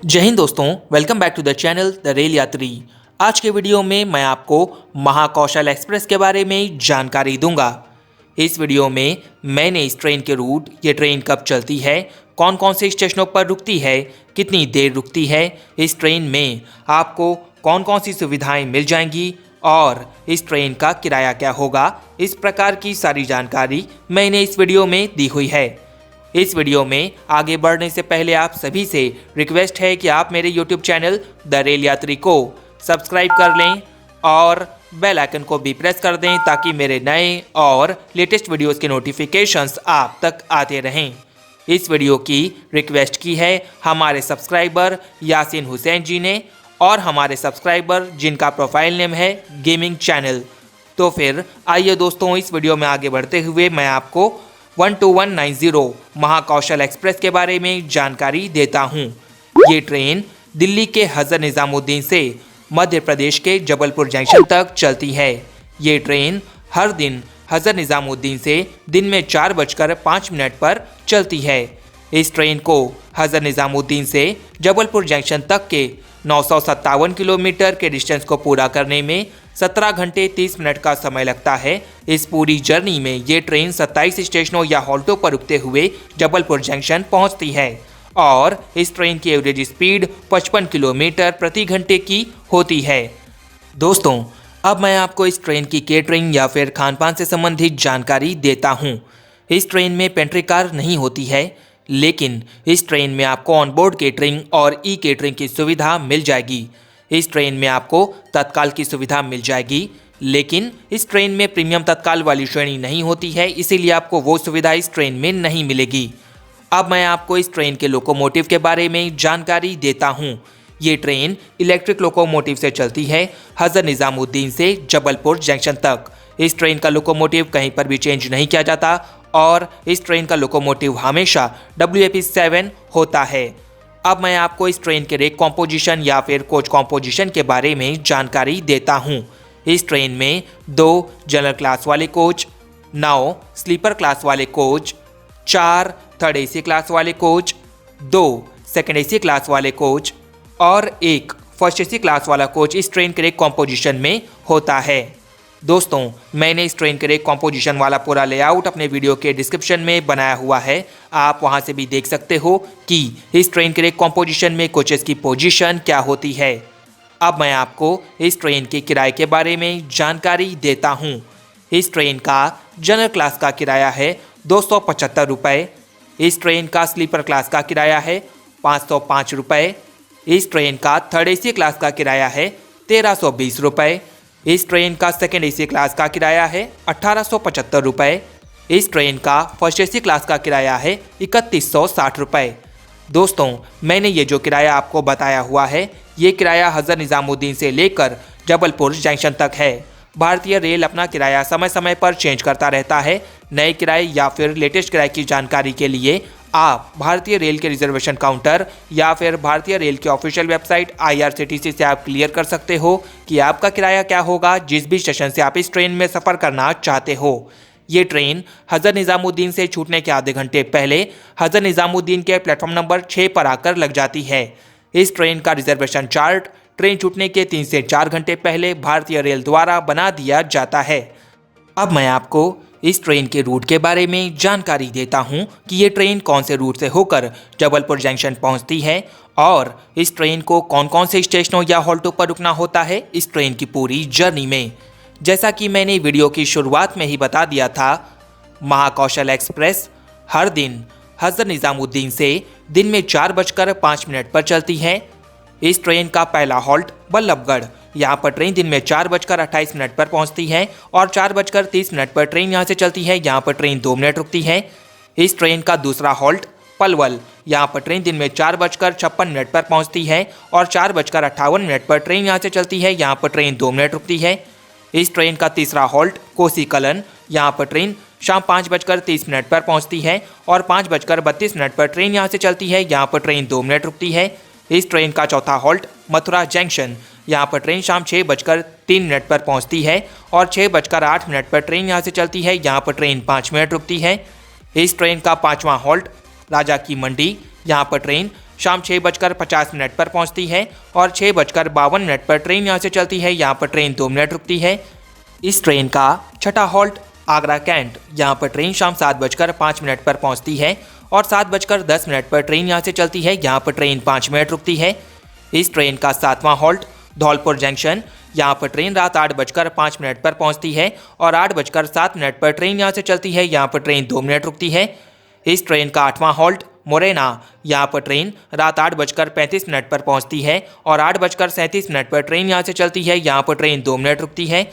जय हिंद दोस्तों, welcome back to the channel the rail Yatri. आज के वीडियो में मैं आपको महाकौशल एक्सप्रेस के बारे में जानकारी दूंगा। इस वीडियो में मैंने इस ट्रेन के रूट, ये ट्रेन कब चलती है, कौन कौन से स्टेशनों पर रुकती है, कितनी देर रुकती है, इस ट्रेन में आपको कौन कौन सी सुविधाएं मिल जाएंगी और इस ट्रेन का किराया क्या होगा, इस प्रकार की सारी जानकारी मैंने इस वीडियो में दी हुई है। इस वीडियो में आगे बढ़ने से पहले आप सभी से रिक्वेस्ट है कि आप मेरे YouTube चैनल द रेल यात्री को सब्सक्राइब कर लें और बेल आइकन को भी प्रेस कर दें ताकि मेरे नए और लेटेस्ट वीडियोस के नोटिफिकेशंस आप तक आते रहें। इस वीडियो की रिक्वेस्ट की है हमारे सब्सक्राइबर यासीन हुसैन जी ने और हमारे सब्सक्राइबर जिनका प्रोफाइल नेम है गेमिंग चैनल। तो फिर आइए दोस्तों, इस वीडियो में आगे बढ़ते हुए मैं आपको 12190 महाकौशल एक्सप्रेस के बारे में जानकारी देता हूं। ये ट्रेन दिल्ली के हज़रत निज़ामुद्दीन से मध्य प्रदेश के जबलपुर जंक्शन तक चलती है। ये ट्रेन हर दिन हज़रत निज़ामुद्दीन से दिन में 4:05 पर चलती है। इस ट्रेन को हज़रत निज़ामुद्दीन से जबलपुर जंक्शन तक के 957 किलोमीटर के डिस्टेंस को पूरा करने में 17 घंटे 30 मिनट का समय लगता है। इस पूरी जर्नी में ये ट्रेन 27 स्टेशनों या हॉल्टों पर रुकते हुए जबलपुर जंक्शन पहुंचती है और इस ट्रेन की एवरेज स्पीड 55 किलोमीटर प्रति घंटे की होती है। दोस्तों, अब मैं आपको इस ट्रेन की केटरिंग या फिर खानपान से संबंधित जानकारी देता हूँ। इस ट्रेन में पेंट्री कार नहीं होती है, लेकिन इस ट्रेन में आपको ऑनबोर्ड केटरिंग और ई केटरिंग की सुविधा मिल जाएगी। इस ट्रेन में आपको तत्काल की सुविधा मिल जाएगी, लेकिन इस ट्रेन में प्रीमियम तत्काल वाली श्रेणी नहीं होती है, इसीलिए आपको वो सुविधा इस ट्रेन में नहीं मिलेगी। अब मैं आपको इस ट्रेन के लोकोमोटिव के बारे में जानकारी देता हूँ। ये ट्रेन इलेक्ट्रिक लोकोमोटिव से चलती है हज़रत निज़ामुद्दीन से जबलपुर जंक्शन तक। इस ट्रेन का लोकोमोटिव कहीं पर भी चेंज नहीं किया जाता और इस ट्रेन का लोकोमोटिव हमेशा WAP7 होता है। अब मैं आपको इस ट्रेन के रेक कॉम्पोजिशन या फिर कोच कॉम्पोजिशन के बारे में जानकारी देता हूँ। इस ट्रेन में 2 जनरल क्लास वाले कोच, 9 स्लीपर क्लास वाले कोच, 4 थर्ड AC क्लास वाले कोच, 2 सेकंड AC क्लास वाले कोच और 1 फर्स्ट AC क्लास वाला कोच इस ट्रेन के रेक कॉम्पोजिशन में होता है। दोस्तों, मैंने इस ट्रेन के रेक कॉम्पोजिशन वाला पूरा लेआउट अपने वीडियो के डिस्क्रिप्शन में बनाया हुआ है, आप वहां से भी देख सकते हो कि इस ट्रेन के रेक कॉम्पोजिशन में कोचेस की पोजीशन क्या होती है। अब मैं आपको इस ट्रेन के किराए के बारे में जानकारी देता हूं। इस ट्रेन का जनरल क्लास का किराया है 275 रुपये। इस ट्रेन का स्लीपर क्लास का किराया है 505 रुपये। इस ट्रेन का थर्ड AC क्लास का किराया है 1320 रुपये। इस ट्रेन का सेकेंड AC क्लास का किराया है 1875 रुपये। इस ट्रेन का फर्स्ट AC क्लास का किराया है 3160 रुपये। दोस्तों, मैंने ये जो किराया आपको बताया हुआ है, ये किराया हज़रत निज़ामुद्दीन से लेकर जबलपुर जंक्शन तक है। भारतीय रेल अपना किराया समय समय पर चेंज करता रहता है। नए किराए या फिर लेटेस्ट किराए की जानकारी के लिए आप भारतीय रेल के रिजर्वेशन काउंटर या फिर भारतीय रेल की ऑफिशियल वेबसाइट IRCTC से आप क्लियर कर सकते हो कि आपका किराया क्या होगा जिस भी स्टेशन से आप इस ट्रेन में सफ़र करना चाहते हो। ये ट्रेन हज़रत निज़ामुद्दीन से छूटने के आधे घंटे पहले हज़रत निज़ामुद्दीन के प्लेटफॉर्म नंबर 6 पर आकर लग जाती है। इस ट्रेन का रिजर्वेशन चार्ट ट्रेन छूटने के 3 से 4 घंटे पहले भारतीय रेल द्वारा बना दिया जाता है। अब मैं आपको इस ट्रेन के रूट के बारे में जानकारी देता हूं कि ये ट्रेन कौन से रूट से होकर जबलपुर जंक्शन पहुंचती है और इस ट्रेन को कौन कौन से स्टेशनों या हॉल्टों पर रुकना होता है इस ट्रेन की पूरी जर्नी में। जैसा कि मैंने वीडियो की शुरुआत में ही बता दिया था, महाकौशल एक्सप्रेस हर दिन हज़रत निज़ामुद्दीन से दिन में 4:05 पर चलती है। इस ट्रेन का पहला हॉल्ट बल्लभगढ़, यहाँ पर ट्रेन दिन में 4:28 पर पहुँचती है और 4:30 पर ट्रेन यहाँ से चलती है। यहाँ पर ट्रेन 2 मिनट रुकती है। इस ट्रेन का दूसरा हॉल्ट पलवल, यहाँ पर ट्रेन दिन में 4:56 पर पहुँचती है और 4:58 पर ट्रेन यहाँ से चलती है। यहाँ पर ट्रेन 2 मिनट रुकती है। इस ट्रेन का तीसरा हॉल्ट कोसी कलन, यहाँ पर ट्रेन शाम 5:30 पर पहुँचती है और 5:32 पर ट्रेन यहाँ से चलती है। यहाँ पर ट्रेन 2 मिनट रुकती है। इस ट्रेन का चौथा हॉल्ट मथुरा जंक्शन, यहाँ पर ट्रेन शाम 6:03 पर पहुँचती है और 6:08 पर ट्रेन यहाँ से चलती है। यहाँ पर ट्रेन 5 मिनट रुकती है। इस ट्रेन का पाँचवां हॉल्ट राजा की मंडी, यहाँ पर ट्रेन शाम 6:50 पर पहुंचती है और 6:52 पर ट्रेन यहाँ से चलती है। यहाँ पर ट्रेन 2 मिनट रुकती है। इस ट्रेन का छठा हॉल्ट आगरा कैंट, यहाँ पर ट्रेन शाम 7:05 पर पहुंचती है और 7:10 पर ट्रेन यहाँ से चलती है। यहाँ पर ट्रेन 5 मिनट रुकती है। इस ट्रेन का 7वां हॉल्ट धौलपुर जंक्शन, यहाँ पर ट्रेन रात 8:05 पर पहुंचती है और 8:07 पर ट्रेन यहाँ से चलती है। यहाँ पर ट्रेन 2 मिनट रुकती है। इस ट्रेन का 8वां हॉल्ट मुरैना, यहाँ पर ट्रेन रात 8:35 पर पहुंचती है और 8:37 पर ट्रेन यहाँ से चलती है। यहाँ पर ट्रेन 2 मिनट रुकती है।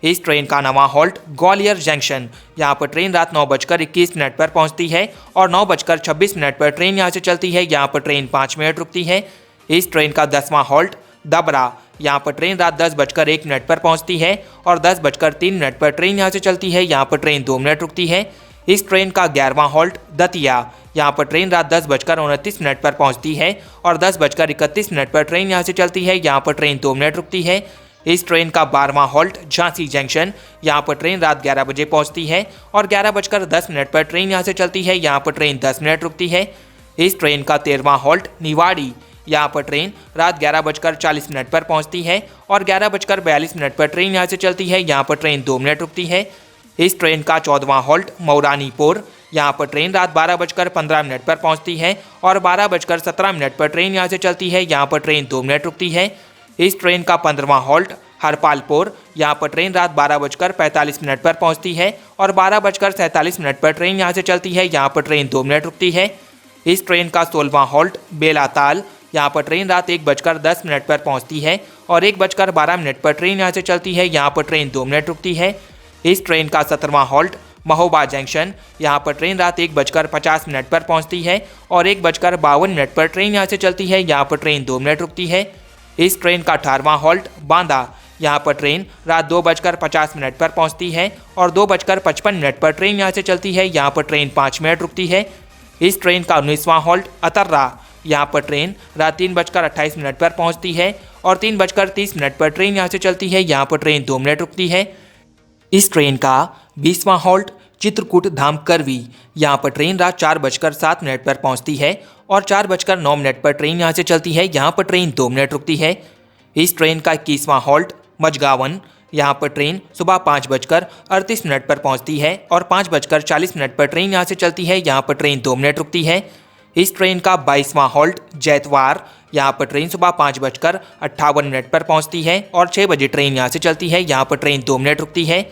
इस ट्रेन का 9वां हॉल्ट ग्वालियर जंक्शन, यहाँ पर ट्रेन रात 9:21 पर पहुंचती है और 9:26 पर ट्रेन यहाँ से चलती है। यहाँ पर ट्रेन 5 मिनट रुकती है। इस ट्रेन का 10वां हॉल्ट डबरा, यहाँ पर ट्रेन रात 10:01 पर पहुंचती है और 10:03 पर ट्रेन यहाँ से चलती है। यहाँ पर ट्रेन 2 मिनट रुकती है। इस ट्रेन का 11वां हॉल्ट दतिया, यहाँ पर ट्रेन रात 10:29 पर पहुंचती है और 10:31 पर ट्रेन यहाँ से चलती है। यहाँ पर ट्रेन 2 मिनट रुकती है। इस ट्रेन का 12वां हॉल्ट झांसी जंक्शन, यहाँ पर ट्रेन रात 11 बजे पहुंचती है और 11:10 पर ट्रेन यहाँ से चलती है। यहाँ पर ट्रेन 10 मिनट रुकती है। इस ट्रेन का 13वां हॉल्ट निवाड़ी, यहाँ पर ट्रेन रात 11:40 पर पहुंचती है और 11:42 पर ट्रेन यहाँ से चलती है। यहाँ पर ट्रेन 2 मिनट रुकती है। इस ट्रेन का 14वां हॉल्ट मौरानीपुर, यहाँ पर ट्रेन रात 12:15 पर पहुंचती है और 12:17 पर ट्रेन यहाँ से चलती है। यहाँ पर ट्रेन 2 मिनट रुकती है। इस ट्रेन का 15वां हॉल्ट हरपालपुर, यहाँ पर ट्रेन रात 12:45 पर पहुंचती है और 12:47 पर ट्रेन यहाँ से चलती है। यहाँ पर ट्रेन 2 मिनट रुकती है। इस ट्रेन का 16वां हॉल्ट बेलाताल, यहाँ पर ट्रेन रात 1:10 पर पहुंचती है और 1:12 पर ट्रेन यहाँ से चलती है। यहाँ पर ट्रेन 2 मिनट रुकती है। इस ट्रेन का 17वां हॉल्ट महोबा जंक्शन, यहाँ पर ट्रेन रात 1:50 पर पहुंचती है और 1:52 पर ट्रेन यहाँ से चलती है। यहाँ पर ट्रेन 2 मिनट रुकती है। इस ट्रेन का 18वां हॉल्ट बांदा, यहाँ पर ट्रेन रात 2:50 पर पहुंचती है और 2:55 पर ट्रेन यहाँ से चलती है। यहाँ पर ट्रेन 5 मिनट रुकती है। इस ट्रेन का 19वां हॉल्ट अतर्रा, यहाँ पर ट्रेन रात 3:28 पर पहुंचती है और 3:30 पर ट्रेन यहाँ से चलती है। यहाँ पर ट्रेन 2 मिनट रुकती है। इस ट्रेन का 20वां हॉल्ट चित्रकूट धाम करवी, यहाँ पर ट्रेन रात 4:07 पर पहुंचती है और 4:09 पर ट्रेन यहाँ से चलती है। यहाँ पर ट्रेन 2 मिनट रुकती है। इस ट्रेन का 21वां हॉल्ट मझगावन, यहाँ पर ट्रेन सुबह 5:38 पर पहुंचती है और 5:40 पर ट्रेन यहाँ से चलती है। यहाँ पर ट्रेन 2 मिनट रुकती है। इस ट्रेन का 22वां हॉल्ट जैतवार, यहाँ पर ट्रेन सुबह 5:58 पर पहुंचती है और 6 बजे ट्रेन यहाँ से चलती है। यहाँ पर ट्रेन 2 मिनट रुकती है।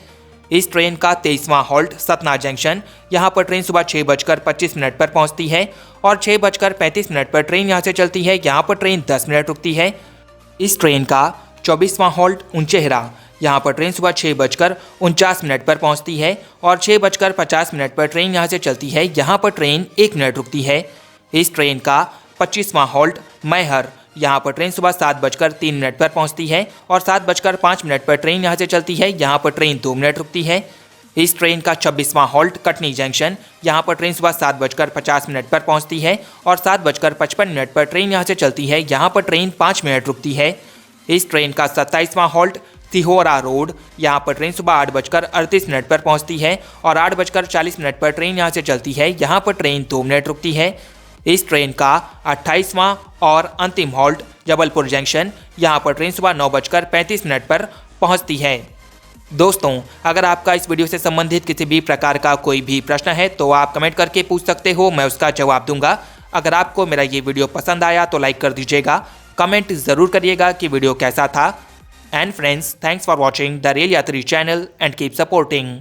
इस ट्रेन का 23वां हॉल्ट सतना जंक्शन, यहाँ पर ट्रेन सुबह 6:25 पर पहुंचती है और 6:35 पर ट्रेन यहाँ से चलती है। यहाँ पर ट्रेन 10 मिनट रुकती है। इस ट्रेन का 24वां हॉल्ट ऊंचेहरा, यहाँ पर ट्रेन सुबह 6:49 पर पहुंचती है और 6:50 पर ट्रेन यहाँ से चलती है। यहाँ पर ट्रेन 1 मिनट रुकती है। इस ट्रेन का 25वां हॉल्ट मैहर, यहाँ पर ट्रेन सुबह 7:03 पर पहुंचती है और 7:05 पर ट्रेन यहाँ से चलती है। यहाँ पर ट्रेन 2 मिनट रुकती है। इस ट्रेन का 26वां हॉल्ट कटनी जंक्शन, यहाँ पर ट्रेन सुबह 7:50 पर पहुंचती है और 7:55 पर ट्रेन यहाँ से चलती है। यहाँ पर ट्रेन 5 मिनट रुकती है। इस ट्रेन का 27वां हॉल्ट सिहोरा रोड, यहाँ पर ट्रेन सुबह 8:38 पर पहुंचती है और 8:40 पर ट्रेन यहाँ से चलती है। यहाँ पर ट्रेन 2 मिनट रुकती है। इस ट्रेन का 28वां और अंतिम हॉल्ट जबलपुर जंक्शन, यहाँ पर ट्रेन सुबह 9:35 पर पहुंचती है। दोस्तों, अगर आपका इस वीडियो से संबंधित किसी भी प्रकार का कोई भी प्रश्न है तो आप कमेंट करके पूछ सकते हो, मैं उसका जवाब दूंगा। अगर आपको मेरा ये वीडियो पसंद आया तो लाइक कर दीजिएगा, कमेंट ज़रूर करिएगा कि वीडियो कैसा था। And friends, thanks for watching the rail यात्री चैनल एंड कीप सपोर्टिंग।